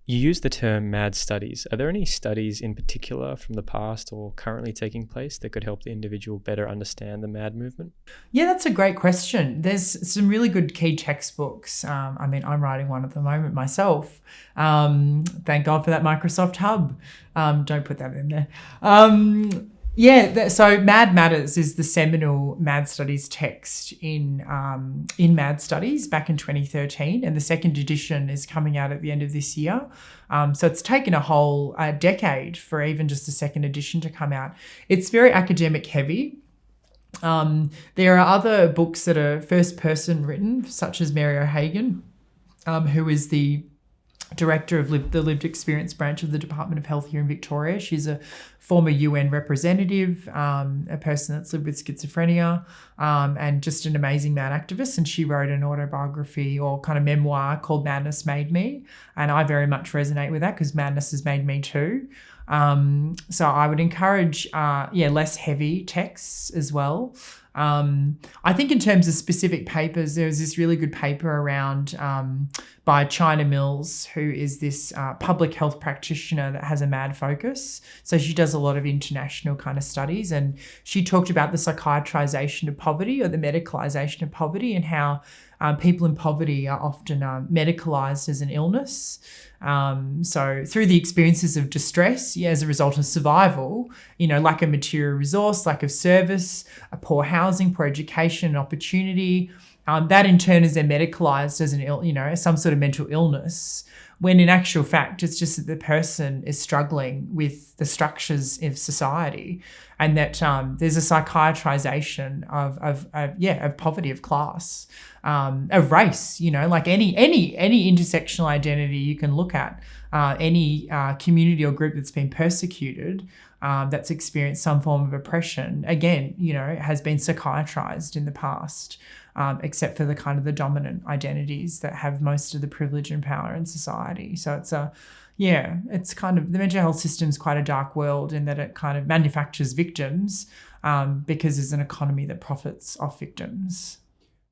You use the term mad studies. Are there any studies in particular from the past or currently taking place that could help the individual better understand the mad movement? Yeah, that's a great question. There's some really good key textbooks. I'm writing one at the moment myself. Thank God for that Microsoft Hub. Don't put that in there. So Mad Matters is the seminal Mad Studies text in Mad Studies back in 2013, and the second edition is coming out at the end of this year. So it's taken a whole decade for even just the second edition to come out. It's very academic heavy. There are other books that are first person written, such as Mary O'Hagan, who is the director of the Lived Experience branch of the Department of Health here in Victoria. She's a former UN representative, a person that's lived with schizophrenia, and just an amazing mad activist. And she wrote an autobiography or kind of memoir called Madness Made Me. And I very much resonate with that because madness has made me too. So I would encourage, less heavy texts as well. I think in terms of specific papers, there was this really good paper around by China Mills, who is this public health practitioner that has a mad focus. So she does a lot of international kind of studies, and she talked about the psychiatrization of poverty or the medicalization of poverty and how people in poverty are often medicalized as an illness. So through the experiences of distress, as a result of survival, lack of material resource, lack of service, a poor housing, poor education and opportunity, that in turn is then medicalized as some sort of mental illness, when in actual fact, it's just that the person is struggling with the structures of society, and that there's a psychiatrization of poverty, of class, of race, like any intersectional identity you can look at, any community or group that's been persecuted, that's experienced some form of oppression, again, has been psychiatrized in the past. Except for the kind of the dominant identities that have most of the privilege and power in society. So it's kind of, the mental health system is quite a dark world in that it kind of manufactures victims because there's an economy that profits off victims.